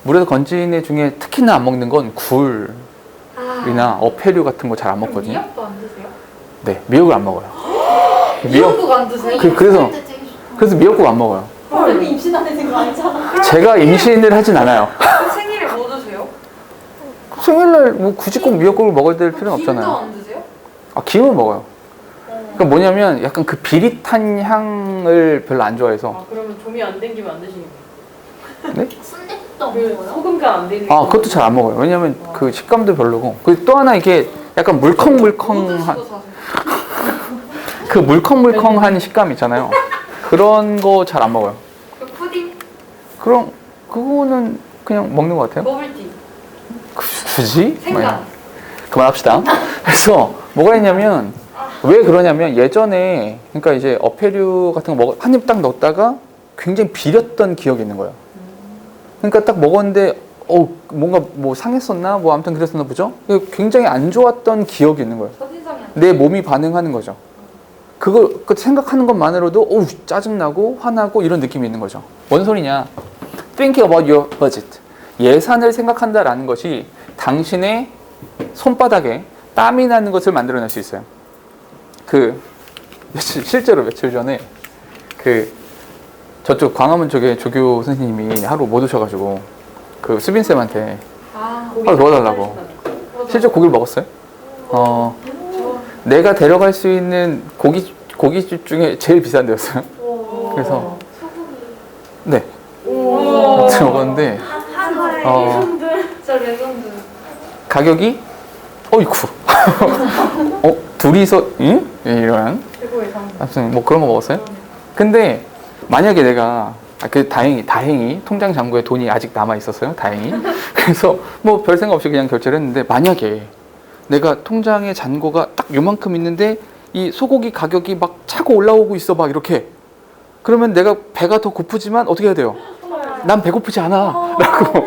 물에서 건진 애 중에 특히나 안 먹는 건 굴이나 어패류 같은 거 잘 안 먹거든요. 미역도 안 드세요? 네, 미역을 안 먹어요. 미역국 안 드세요? 그래서 미역국 안 먹어요. 쌤이 임신하는 거 아니잖아. 제가 임신을 하진 않아요. 생일에 뭐 드세요? 생일날 뭐 굳이 꼭 미역국을 먹어야 될 필요는 김도 없잖아요. 안 드세요? 아, 김을 먹어요. 그러니까 뭐냐면 약간 그 비릿한 향을 별로 안 좋아해서. 아 그러면 좀이 안 땡기면 안 드시는 거예요? 네? 순대국도 안 그 먹어요? 소금간 안 되는 아, 그것도 잘 안 먹어요. 왜냐면 그 식감도 별로고. 그리고 또 하나 이게 약간 물컹물컹한 그 물컹물컹한 식감 있잖아요. 그런 거 잘 안 먹어요. 그 푸딩? 그거는 그냥 먹는 것 같아요. 버블티? 굳이? 생강? 그만합시다. 그래서 뭐가 있냐면 왜 그러냐면 예전에 그러니까 이제 어패류 같은 거 한 입 딱 넣었다가 굉장히 비렸던 기억이 있는 거예요. 그러니까 딱 먹었는데 뭔가 뭐 상했었나 뭐 아무튼 그랬었나 보죠. 굉장히 안 좋았던 기억이 있는 거예요. 첫인상이 안 내 몸이 반응하는 거죠. 그걸 생각하는 것만으로도 짜증나고 화나고 이런 느낌이 있는 거죠. 뭔 소리냐? Thinking about your budget. 예산을 생각한다라는 것이 당신의 손바닥에 땀이 나는 것을 만들어낼 수 있어요. 실제로 며칠 전에 저쪽 광화문 쪽에 조교 선생님이 하루 못 오셔가지고 그 수빈 쌤한테 하루 도와달라고. 실제 고기를 먹었어요. 내가 데려갈 수 있는 고깃집 중에 제일 비싼 데였어요. 그래서 네 먹었는데 진짜 레전드. 가격이 어이쿠 둘이서 응? 이런 최고의 상. 아무튼 뭐 그런 거 먹었어요. 근데 만약에 내가 다행히 통장 잔고에 돈이 아직 남아 있었어요. 다행히. 그래서 뭐 별 생각 없이 그냥 결제를 했는데 만약에 내가 통장에 잔고가 딱 요만큼 있는데 이 소고기 가격이 막 차고 올라오고 있어 막 이렇게 그러면 내가 배가 더 고프지만 어떻게 해야 돼요? 난 배고프지 않아 라고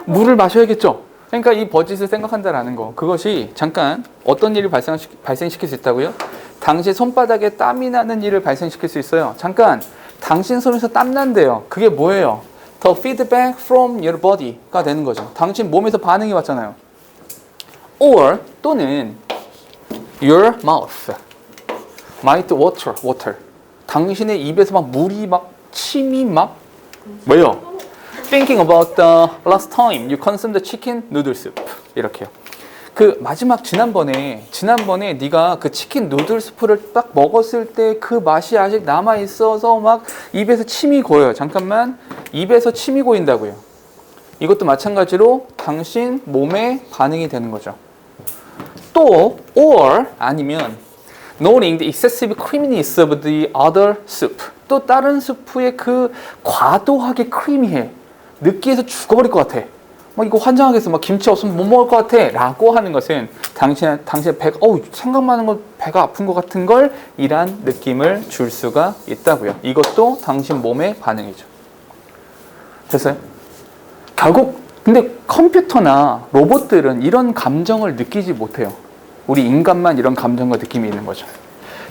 물을 마셔야겠죠. 그러니까 이 버짓을 생각한다라는 거 그것이 잠깐 어떤 일을 발생시킬 수 있다고요? 당신 손바닥에 땀이 나는 일을 발생시킬 수 있어요. 잠깐 당신 손에서 땀 난대요. 그게 뭐예요? The feedback from your body가 되는 거죠. 당신 몸에서 반응이 왔잖아요. Or 또는 your mouth might water. 당신의 입에서 막 물이 막 침이 막 뭐예요? Thinking about the last time you consumed the chicken noodle soup. 이렇게요. 그 마지막 지난번에 네가 그 치킨 누들 스프를 딱 먹었을 때 그 맛이 아직 남아 있어서 막 입에서 침이 고여요. 잠깐만, 입에서 침이 고인다고요. 이것도 마찬가지로 당신 몸에 반응이 되는 거죠. 또 or 아니면 noting the excessive creaminess of the other soup. 또 다른 스프의 그 과도하게 크리미해. 느끼해서 죽어버릴 것 같아. 막 이거 환장하겠어. 막 김치 없으면 못 먹을 것 같아. 라고 하는 것은 당신의 배가, 생각만 하는 건 배가 아픈 것 같은 걸 이란 느낌을 줄 수가 있다고요. 이것도 당신 몸의 반응이죠. 됐어요? 결국, 근데 컴퓨터나 로봇들은 이런 감정을 느끼지 못해요. 우리 인간만 이런 감정과 느낌이 있는 거죠.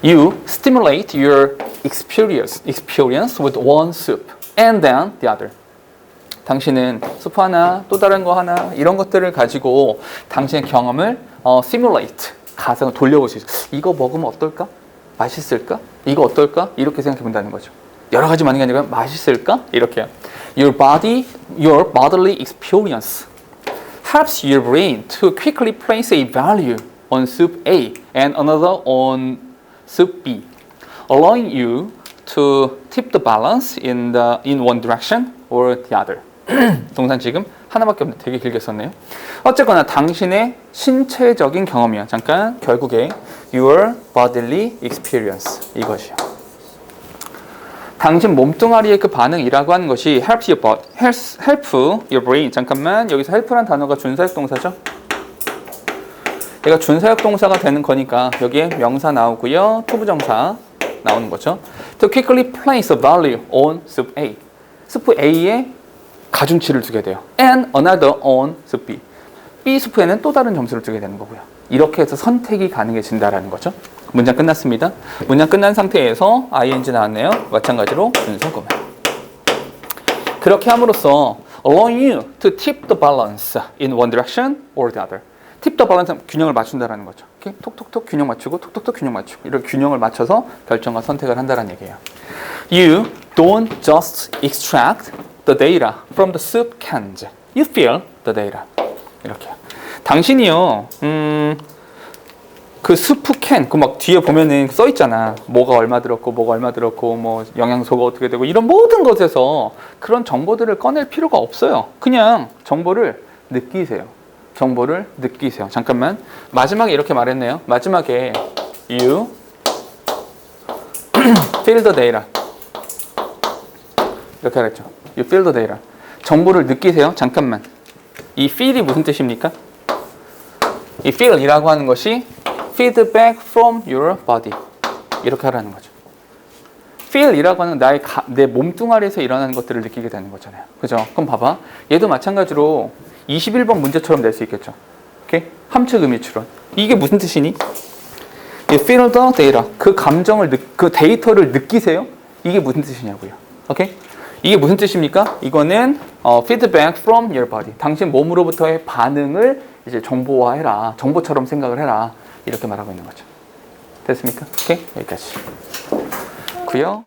You stimulate your experience with one soup and then the other. 당신은 수프 하나, 또 다른 거 하나 이런 것들을 가지고 당신의 경험을 simulate, 가상을 돌려볼 수 있어요. 이거 먹으면 어떨까? 맛있을까? 이거 어떨까? 이렇게 생각해 본다는 거죠. 여러 가지 많은 게 아니라 맛있을까? 이렇게요. Your bodily experience helps your brain to quickly place a value on soup A and another on soup B, allowing you to tip the balance in one direction or the other. 동산 지금 하나밖에 없는데 되게 길게 썼네요. 어쨌거나 당신의 신체적인 경험이야. 잠깐 결국에 your bodily experience 이것이요. 당신 몸뚱아리의 그 반응이라고 하는 것이 help your brain. 잠깐만 여기서 help란 단어가 준사역 동사죠. 얘가 준사역 동사가 되는 거니까 여기에 명사 나오고요. 투부정사 나오는 거죠. To quickly place a value on soup A. 스프 A에 가중치를 주게 돼요. And another on soup B. B 스프에는 또 다른 점수를 주게 되는 거고요. 이렇게 해서 선택이 가능해진다라는 거죠. 문장 끝났습니다. 문장 끝난 상태에서 ing 나왔네요. 마찬가지로 준사구문. 그렇게 함으로써 allowing you to tip the balance in one direction or the other. tip the balance 균형을 맞춘다라는 거죠. 이렇게 톡톡톡 균형 맞추고 톡톡톡 균형 맞추고 이렇게 균형을 맞춰서 결정과 선택을 한다는 얘기예요. You don't just extract the data from the soup cans. You feel the data. 이렇게요. 당신이요. 그 스프 캔, 그 막 뒤에 보면은 써 있잖아. 뭐가 얼마 들었고, 뭐가 얼마 들었고, 뭐 영양소가 어떻게 되고 이런 모든 것에서 그런 정보들을 꺼낼 필요가 없어요. 그냥 정보를 느끼세요. 정보를 느끼세요. 잠깐만. 마지막에 이렇게 말했네요. 마지막에 you feel the data. 이렇게 말했죠. You feel the data. 정보를 느끼세요. 잠깐만. 이 feel이 무슨 뜻입니까? 이 feel이라고 하는 것이 feedback from your body. 이렇게 하라는 거죠. feel이라고 하는 내 몸뚱아리에서 일어나는 것들을 느끼게 되는 거잖아요. 그죠? 그럼 봐봐. 얘도 마찬가지로 21번 문제처럼 낼 수 있겠죠. 오케이? 함축 의미 추론. 이게 무슨 뜻이니? You feel the data. 그 감정을, 그 데이터를 느끼세요? 이게 무슨 뜻이냐고요. 오케이? 이게 무슨 뜻입니까? 이거는 feedback from your body. 당신 몸으로부터의 반응을 이제 정보화해라. 정보처럼 생각을 해라. 이렇게 말하고 있는 거죠. 됐습니까? 오케이? 여기까지. 고요.